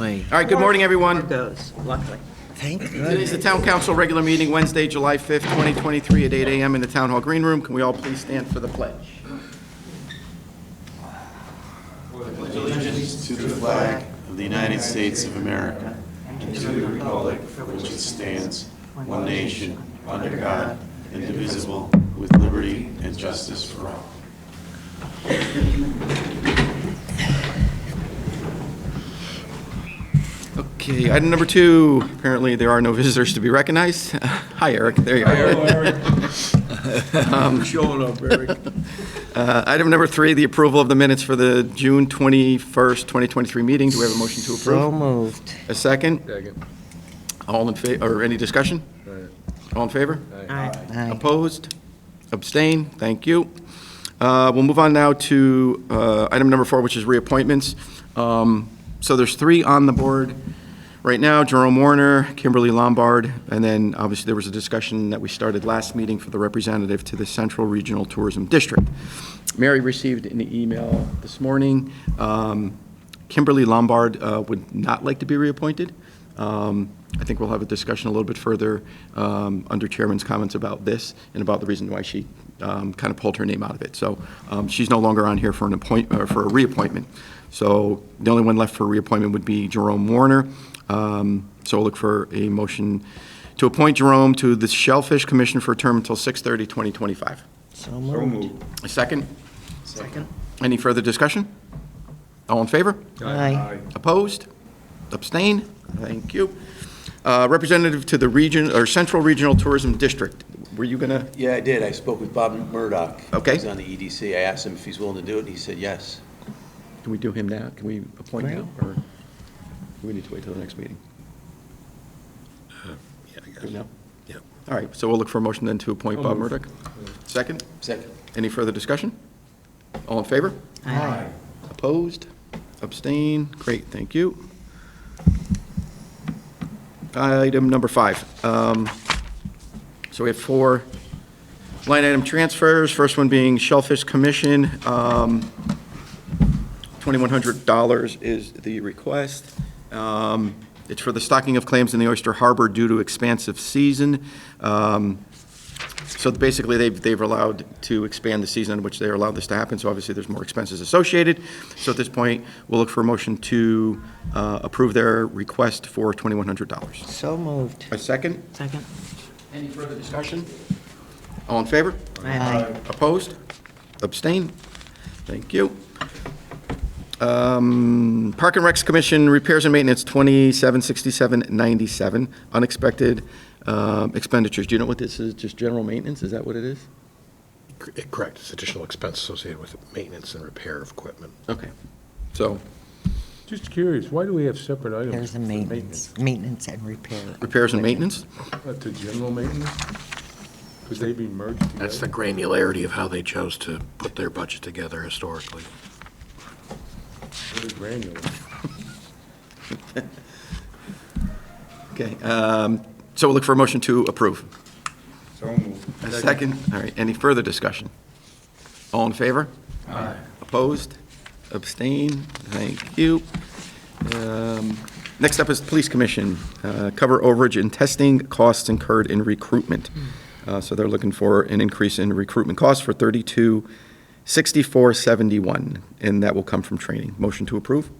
Luckily. All right, good morning, everyone. It goes, luckily. Thank Today's the Town Council regular meeting, Wednesday, July 5th, 2023, at 8 a.m. in the Town Hall Green Room. Can we all please stand for the pledge? Allegiance to the flag of the United States of America and to the republic for which it stands, one nation, under God, indivisible, with liberty and justice for all. Okay, item number 2. Apparently, there are no visitors to be recognized. Hi, Eric. There you are. Showing up, Eric. Item number 3, the approval of the minutes for the June 21st, 2023 meeting. Do we have a motion to approve? So moved. A second? Second. All in favor, or any discussion? All in favor? Aye. Aye. Opposed? Abstain? Thank you. We'll move on now to item number 4, which is reappointments. So there's 3 on the board right now: Jerome Warner, Kimberly Lombard, and then obviously there was a discussion that we started last meeting for the representative to the Central Regional Tourism District. Mary received an email this morning. Kimberly Lombard would not like to be reappointed. I think we'll have a discussion a little bit further under Chairman's comments about this and about the reason why she kind of pulled her name out of it. So she's no longer on here for for a reappointment. So the only one left for reappointment would be Jerome Warner. So we'll look for a motion to appoint Jerome to the Shellfish Commission for a term until 6/30/2025. So moved. A second? Second. Any further discussion? All in favor? Aye. Opposed? Abstain? Thank you. Representative to the region, or Central Regional Tourism District. Were you gonna? Yeah, I did. I spoke with Bob Murdoch. Okay. He's on the EDC. I asked him if he's willing to do it, and he said yes. Can we do him now? Can we appoint now, or do we need to wait till the next meeting? Yeah, I guess. Do it now? Yeah. All right, so we'll look for a motion then to appoint Bob Murdoch. Second? Second. Any further discussion? All in favor? Aye. Opposed? Abstain? Great, thank you. Item number 5. So we have 4 line item transfers. First one being Shellfish Commission. $2,100 is the request. It's for the stocking of clams in the Oyster Harbor due to expansive season. So basically, they've allowed to expand the season in which they allowed this to happen, so obviously there's more expenses associated. So at this point, we'll look for a motion to approve their request for $2,100. So moved. A second? Second. Any further discussion? All in favor? Aye. Opposed? Abstain? Thank you. Park and Recs Commission, repairs and maintenance, $2767.97, unexpected expenditures. Do you know what this is? Just general maintenance? Is that what it is? Correct. It's additional expense associated with maintenance and repair of equipment. Okay. So, Just curious, why do we have separate items? There's the for maintenance and repair. repairs and maintenance? Not the general maintenance? Could they be merged together? That's the granularity of how they chose to put their budget together historically. Very granular. Okay. So we'll look for a motion to approve. So moved. A second? All right. Any further discussion? All in favor? Aye. Opposed? Abstain? Thank you. Next up is Police Commission, cover overage and testing costs incurred in recruitment. So they're looking for an increase in recruitment costs for $32,6471, and that will come from training. Motion to approve?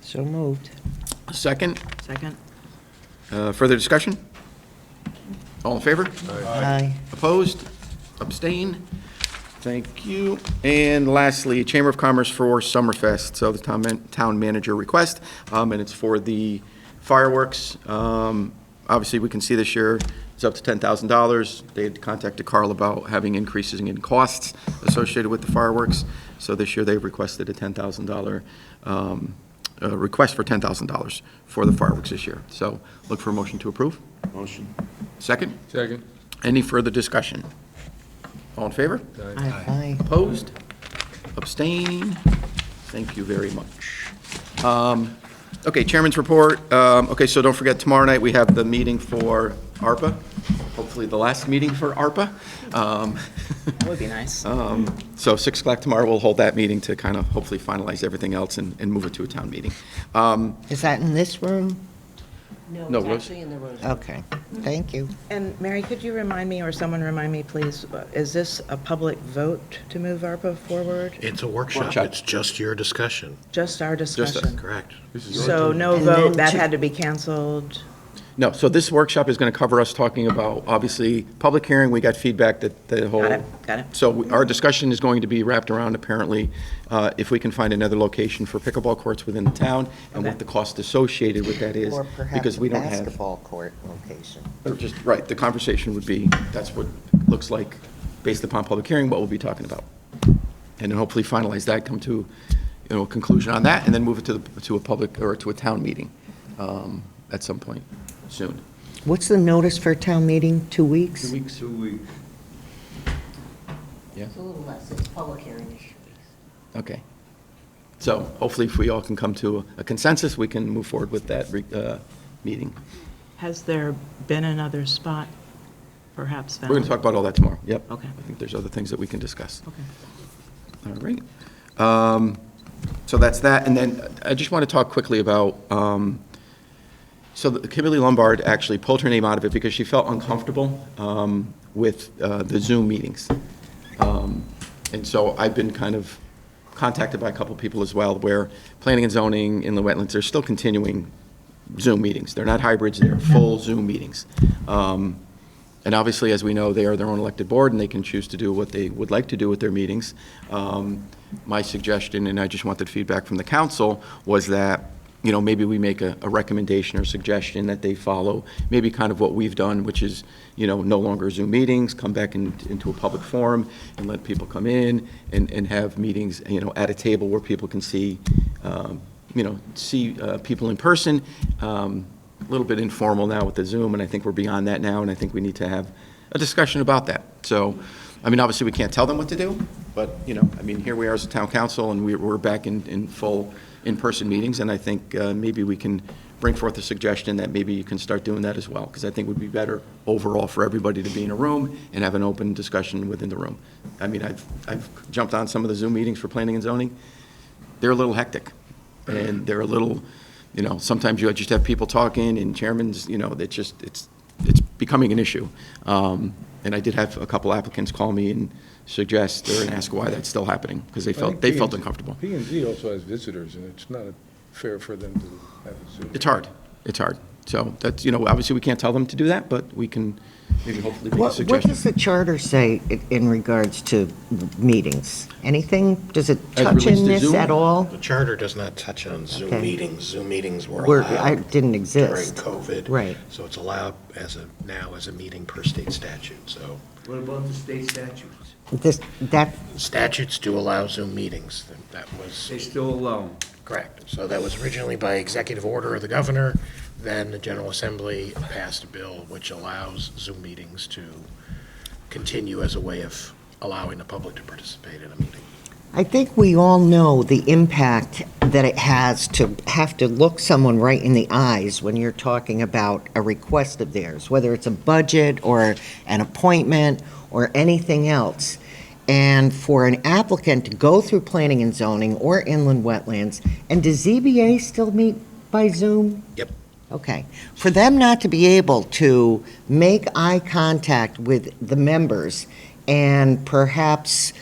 So moved. Second? Second. Further discussion? All in favor? Aye. Opposed? Abstain? Thank you. And lastly, Chamber of Commerce for Summerfest. So the town manager request, and it's for the fireworks. Obviously, we can see this year it's up to $10,000. They had contacted Carl about having increases in costs associated with the fireworks. So this year they've requested a $10,000 request for $10,000 for the fireworks this year. So look for a motion to approve. Motion. Second? Second. Any further discussion? All in favor? Aye. Aye. Opposed? Abstain? Thank you very much. Okay, Chairman's report. Okay, so don't forget, tomorrow night we have the meeting for ARPA, hopefully the last meeting for ARPA. That would be nice. So 6 o'clock tomorrow, we'll hold that meeting to kind of hopefully finalize everything else and move it to a town meeting. Is that in this room? No, Rose? Okay, thank you. And Mary, could you remind me, or someone remind me, please, is this a public vote to move ARPA forward? It's a workshop. Workshop. It's just your discussion. Just our discussion? Correct. So no And vote, then that to- had to be canceled? No, so this workshop is going to cover us talking about, obviously, public hearing, we got feedback that the whole. Got it. So our discussion is going to be wrapped around, apparently, if we can find another location for pickleball courts within the town, and what Okay. the cost associated with that is. Or perhaps Because a we don't have. basketball court location. Or just, right, the conversation would be, that's what looks like, based upon public hearing, what we'll be talking about. And then hopefully finalize that, come to, a conclusion on that, and then move it to a public, or to a town meeting at some point soon. What's the notice for a town meeting? 2 weeks? 2 weeks? 2 weeks. Yeah, It's a little less, it's public hearing. okay. So hopefully if we all can come to a consensus, we can move forward with that meeting. Has there been another spot perhaps found? We're going to talk about all that tomorrow, yep. Okay. I think there's other things that we can discuss. Okay. All right. So that's that, and then I just want to talk quickly about, so Kimberly Lombard actually pulled her name out of it because she felt uncomfortable with the Zoom meetings. And so I've been kind of contacted by a couple people as well, where planning and zoning, inland wetlands, they're still continuing Zoom meetings. They're not hybrids, they're full Zoom meetings. And obviously, as we know, they are their own elected board, and they can choose to do what they would like to do with their meetings. My suggestion, and I just wanted feedback from the council, was that, maybe we make a recommendation or suggestion that they follow, maybe kind of what we've done, which is, no longer Zoom meetings, come back into a public forum and let people come in and have meetings, at a table where people can see, see people in person. A little bit informal now with the Zoom, and I think we're beyond that now, and I think we need to have a discussion about that. So, obviously, we can't tell them what to do, but, here we are as a town council, and we're back in full in-person meetings, and I think maybe we can bring forth a suggestion that maybe you can start doing that as well, because I think it would be better overall for everybody to be in a room and have an open discussion within the room. I've jumped on some of the Zoom meetings for planning and zoning. They're a little hectic, and they're a little, sometimes you just have people talking and chairmans, it's becoming an issue. And I did have a couple applicants call me and suggest or ask why that's still happening, because they felt uncomfortable. P&Z also has visitors, and it's not fair for them to have a Zoom. It's hard. So that's, obviously we can't tell them to do that, but we can maybe hopefully make a What suggestion. does the charter say in regards to meetings? Anything? Does it As it touch relates in to this Zoom? at all? The charter does not touch on Zoom Okay. meetings. Zoom meetings were I allowed didn't during exist. COVID. Right. So it's allowed now as a meeting per state statute. So What about the state statutes? That, statutes do allow Zoom meetings. That was They still allow them. correct. So that was originally by executive order of the governor. Then the General Assembly passed a bill which allows Zoom meetings to continue as a way of allowing the public to participate in a meeting. I think we all know the impact that it has to have to look someone right in the eyes when you're talking about a request of theirs, whether it's a budget or an appointment or anything else. And for an applicant to go through planning and zoning or inland wetlands, and does ZBA still meet by Zoom? Yep. Okay. For them not to be able to make eye contact with the members and perhaps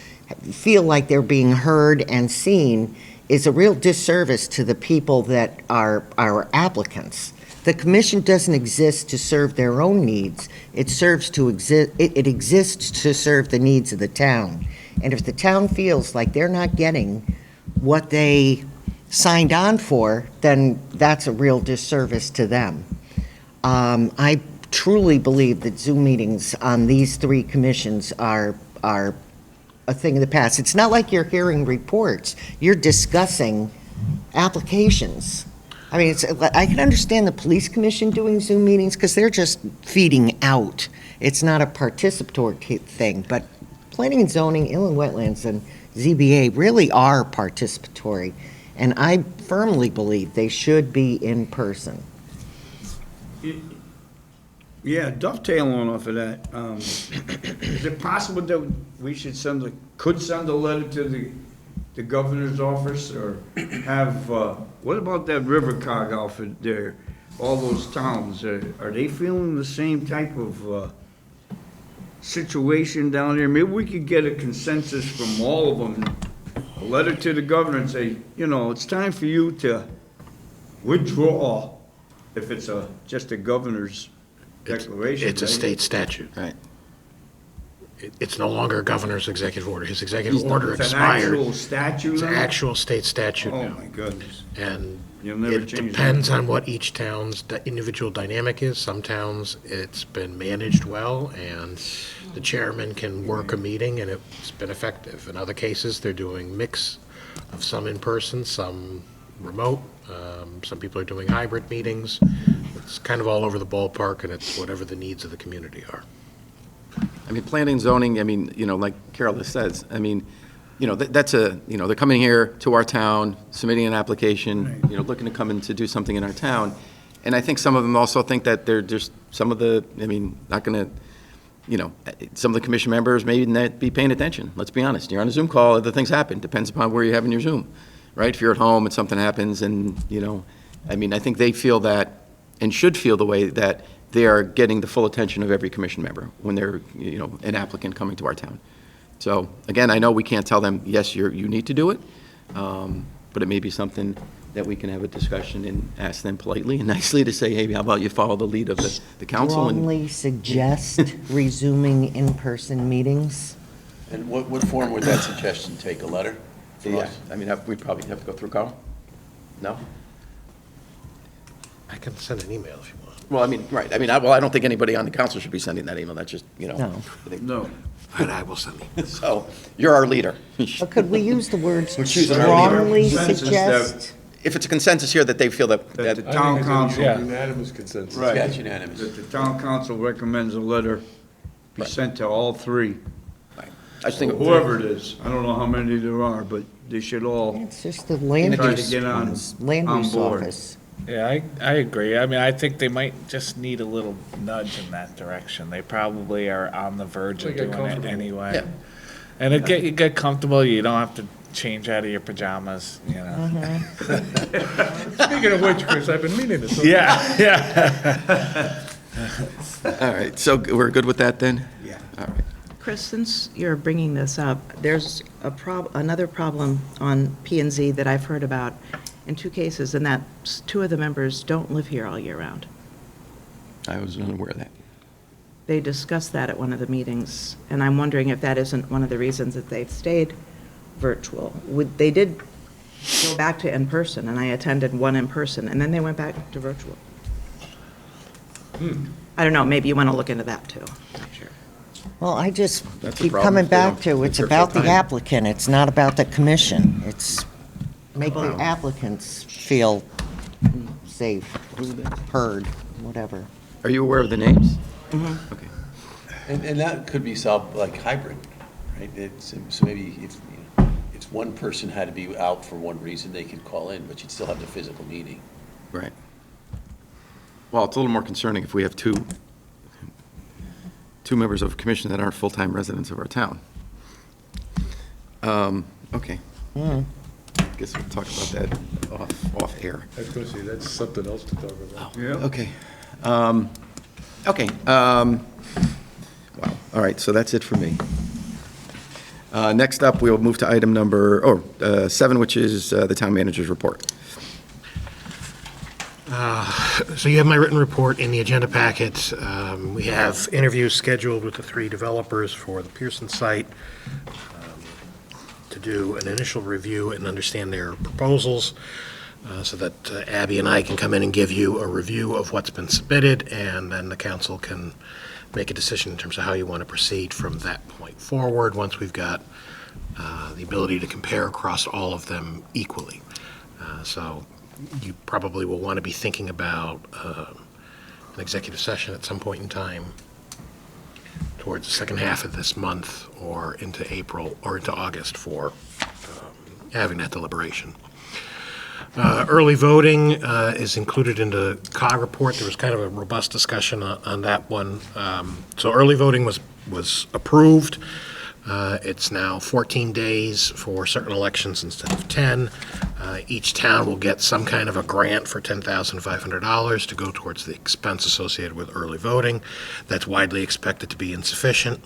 feel like they're being heard and seen is a real disservice to the people that are our applicants. The commission doesn't exist to serve their own needs. It exists to serve the needs of the town. And if the town feels like they're not getting what they signed on for, then that's a real disservice to them. I truly believe that Zoom meetings on these three commissions are a thing of the past. It's not like you're hearing reports. You're discussing applications. I mean, I can understand the police commission doing Zoom meetings because they're just feeding out. It's not a participatory thing, but planning and zoning, inland wetlands, and ZBA really are participatory. And I firmly believe they should be in person. Yeah, dovetailing off of that, is it possible that we should could send a letter to the governor's office, or have, what about that Rivercog outfit there? All those towns, are they feeling the same type of, situation down there? Maybe we could get a consensus from all of them, a letter to the governor and say, you know, it's time for you to withdraw, if it's just a governor's declaration. It's a right? state statute. Right. It's no longer a governor's executive order. His executive order It's an expired. actual statute It's an now? actual state statute Oh, now. my goodness. And You'll never it change depends that. on what each town's individual dynamic is. Some towns, it's been managed well, and the chairman can work a meeting, and it's been effective. In other cases, they're doing mix of some in person, some remote. Some people are doing hybrid meetings. It's kind of all over the ballpark, and it's whatever the needs of the community are. I mean, planning and zoning, I mean, you know, like Carol says, I mean, you know, that's you know, they're coming here to our town, submitting an application, you know, looking to come in to do something in our town. And I think some of them also think that they're just, some of the, I mean, not going to, you know, some of the commission members may not be paying attention. Let's be honest. You're on a Zoom call, other things happen. Depends upon where you're having your Zoom, right? If you're at home and something happens and, you know, I mean, I think they feel that and should feel the way that they are getting the full attention of every commission member when they're, you know, an applicant coming to our town. So, again, I know we can't tell them, yes, you need to do it, but it may be something that we can have a discussion and ask them politely and nicely to say, hey, how about you follow the lead of the council? And Strongly suggest resuming in-person meetings. And what form would that suggestion take, a letter from yeah, us? I mean, we'd probably have to go through Carl? No? I can send an email if you want. Well, I mean, right, I mean, I don't think anybody on the council should be sending that email, that's just, you know. No. I think- No. And I will send it. So, you're our leader. But could we use the words choosing our strongly leader. suggest? If it's a consensus here that they feel that, That the that, town council, Unanimous consensus. Yeah, it's unanimous. that the town council recommends a letter be sent to all three. I just think, Whoever it is, I don't know how many there are, but they should all, It's just the land Try to use, get on land use board. office. Yeah, I agree. I mean, I think they might just need a little nudge in that direction. They probably are on the verge of They get doing it comfortable. anyway. Yeah. And you get comfortable, you don't have to change out of your pajamas, you know? Speaking of which, Chris, I've been meaning to. Yeah, yeah. all right, so we're good with that then? Yeah. All right. Chris, since you're bringing this up, there's another problem on P and Z that I've heard about in two cases, and that two of the members don't live here all year round. I was unaware of that. They discussed that at one of the meetings, and I'm wondering if that isn't one of the reasons that they've stayed virtual. They did go back to in-person, and I attended one in person, and then they went back to virtual. I don't know, maybe you want to look into that, too. Not sure. Well, I just That's a keep problem coming if they back don't to, it's take about their the time. applicant, it's not about the commission. It's make the applicants feel safe, heard, whatever. Are you aware of the names? Okay. And that could be solved like hybrid, right? So maybe if one person had to be out for one reason, they could call in, but you'd still have the physical meeting. Right. Well, it's a little more concerning if we have two members of commission that aren't full-time residents of our town. Okay. Guess we'll talk about that off air. I was going to say, that's something else to talk about. Yeah. Okay. Okay. Wow. All right, so that's it for me. Next up, we'll move to item number 7, which is the town manager's report. So you have my written report in the agenda packet. We have interviews scheduled with the 3 developers for the Pearson site to do an initial review and understand their proposals so that Abby and I can come in and give you a review of what's been submitted, and then the council can make a decision in terms of how you want to proceed from that point forward once we've got the ability to compare across all of them equally. So you probably will want to be thinking about an executive session at some point in time towards the second half of this month or into April or into August for having that deliberation. Early voting is included in the COG report. There was kind of a robust discussion on that one. So early voting was approved. It's now 14 days for certain elections instead of 10. Each town will get some kind of a grant for $10,500 to go towards the expense associated with early voting. That's widely expected to be insufficient.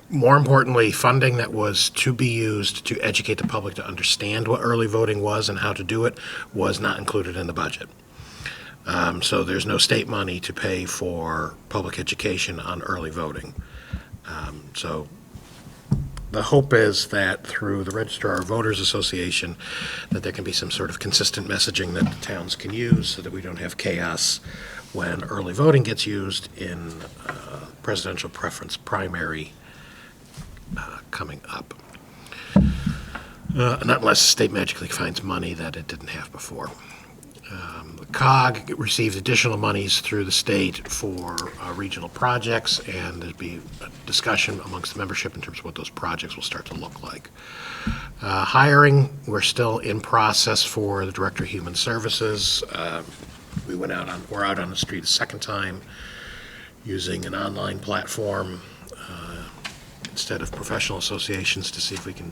More importantly, funding that was to be used to educate the public to understand what early voting was and how to do it was not included in the budget. So there's no state money to pay for public education on early voting. So the hope is that through the Registrar of Voters Association, that there can be some sort of consistent messaging that the towns can use so that we don't have chaos when early voting gets used in presidential preference primary coming up. Not unless the state magically finds money that it didn't have before. The COG received additional monies through the state for regional projects, and there'd be a discussion amongst the membership in terms of what those projects will start to look like. Hiring, we're still in process for the Director of Human Services. We're out on the street a second time using an online platform instead of professional associations to see if we can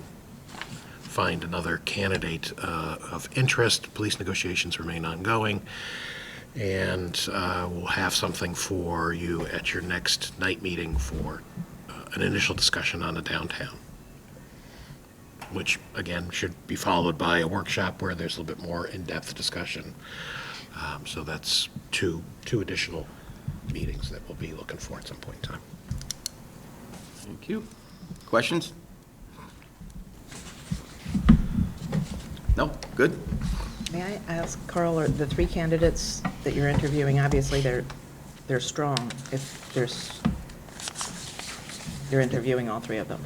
find another candidate of interest. Police negotiations remain ongoing, and we'll have something for you at your next night meeting for an initial discussion on the downtown, which again should be followed by a workshop where there's a little bit more in-depth discussion. So that's two additional meetings that we'll be looking for at some point in time. Thank you. Questions? No? Good? May I ask, Carl, are the three candidates that you're interviewing, obviously they're strong, if you're interviewing all three of them?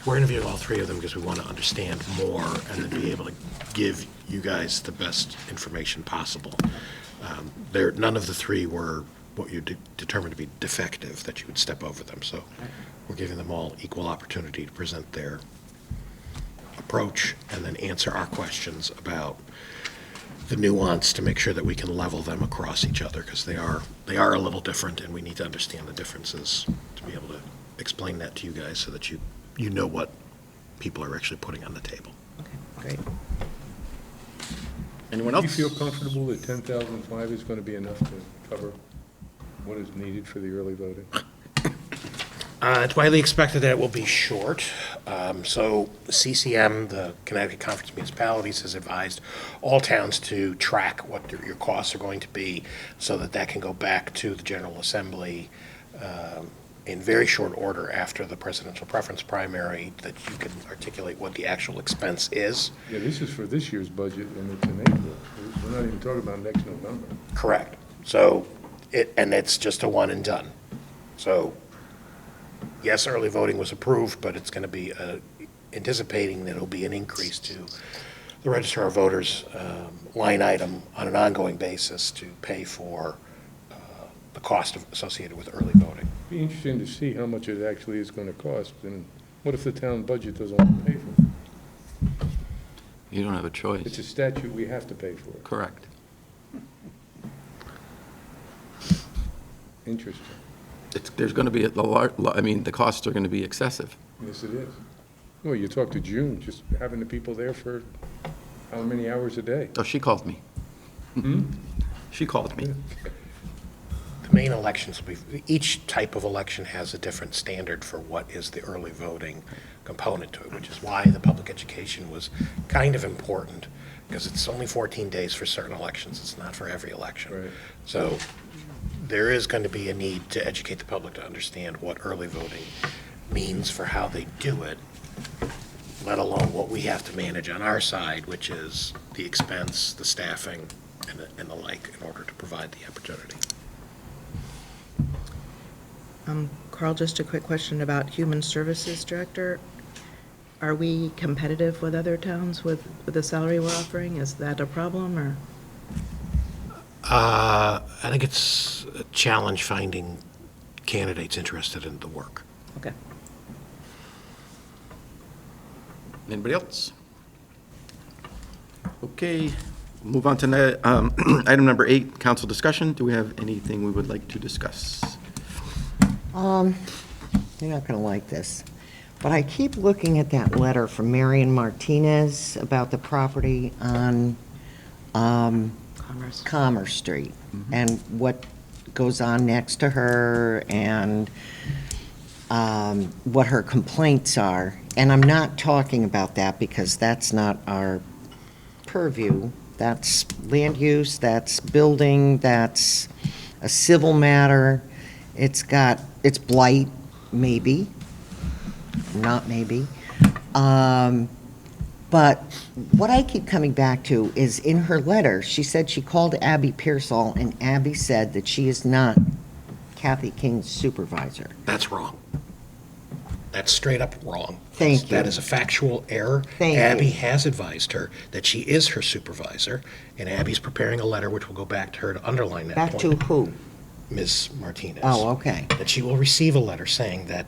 We're interviewing all three of them because we want to understand more and then be able to give you guys the best information possible. None of the three were what you determined to be defective, that you would step over them. So we're giving them all equal opportunity to present their approach and then answer our questions about the nuance to make sure that we can level them across each other, because they are a little different, and we need to understand the differences to be able to explain that to you guys so that you know what people are actually putting on the table. Okay, great. Anyone Do else? you feel comfortable that 10,005 is going to be enough to cover what is needed for the early voting? It's widely expected that it will be short. So CCM, the Connecticut Conference of Municipalities, has advised all towns to track what your costs are going to be so that can go back to the General Assembly in very short order after the presidential preference primary, that you can articulate what the actual expense is. Yeah, this is for this year's budget, and it's in April. We're not even talking about next November. Correct. So, it's just a one and done. So, yes, early voting was approved, but it's going to be anticipating that it'll be an increase to the Registrar of Voters line item on an ongoing basis to pay for the cost associated with early voting. Be interesting to see how much it actually is going to cost, and what if the town budget doesn't want to pay for it? You don't have a It's choice. a statute, we have to pay for it. Correct. Interesting. There's going to be, the costs are going to be excessive. Yes, it is. Well, you talk to June, just having the people there for how many hours a day? Oh, she called me. She called me. The main elections, each type of election has a different standard for what is the early voting component to it, which is why the public education was kind of important, because it's only 14 days for certain elections. It's not for every election. Right. So there is going to be a need to educate the public to understand what early voting means for how they do it, let alone what we have to manage on our side, which is the expense, the staffing, and the like, in order to provide the opportunity. Carl, just a quick question about Human Services Director. Are we competitive with other towns with the salary we're offering? Is that a problem, or? I think it's a challenge finding candidates interested in the work. Okay. Anybody else? Okay, move on to item number 8, council discussion. Do we have anything we would like to discuss? You're not going to like this, but I keep looking at that letter from Marion Martinez about the property on Commerce. Commerce Street and what goes on next to her and what her complaints are. And I'm not talking about that because that's not our purview. That's land use, that's building, that's a civil matter. It's blight, maybe, not maybe. But what I keep coming back to is in her letter, she said she called Abby Pearsall, and Abby said that she is not Kathy King's supervisor. That's wrong. That's straight up wrong. Thank you. That is a factual error. Thank Abby you. has advised her that she is her supervisor, and Abby's preparing a letter which will go back to her to underline that Back point. to who? Ms. Martinez. Oh, okay. That she will receive a letter saying that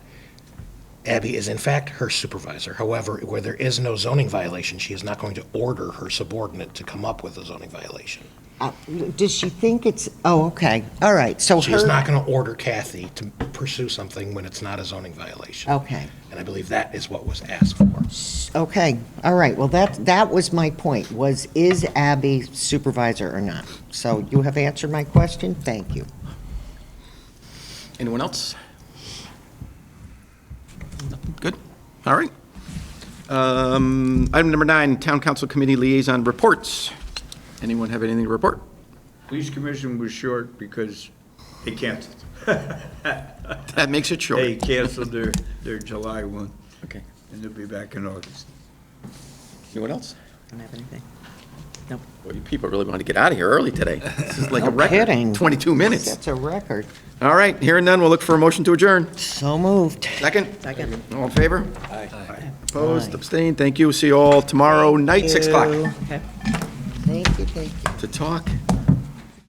Abby is in fact her supervisor. However, where there is no zoning violation, she is not going to order her subordinate to come up with a zoning violation. Does she think it's, oh, okay, all right, so She is her, not going to order Kathy to pursue something when it's not a zoning violation. okay, And I believe that is what was asked for. okay, all right, well, that was my point, is Abby supervisor or not? So you have answered my question, thank you. Anyone else? Nothing? Good. All right. Item number 9, Town Council Committee Liaison Reports. Anyone have anything to report? Police commission was short because they canceled. That makes it short. They canceled their July one, Okay. and they'll be back in August. Anyone else? Don't have anything. Nope. Boy, you people really want to get out of here early today. This is like a No record. kidding. 22 minutes. That's a record. All right, hearing none, we'll look for a motion to adjourn. So moved. Second? Second. All in favor? Aye. Opposed, Aye. abstained? Thank you. See you all tomorrow night, 6 o'clock, Okay. Thank you, thank you. to talk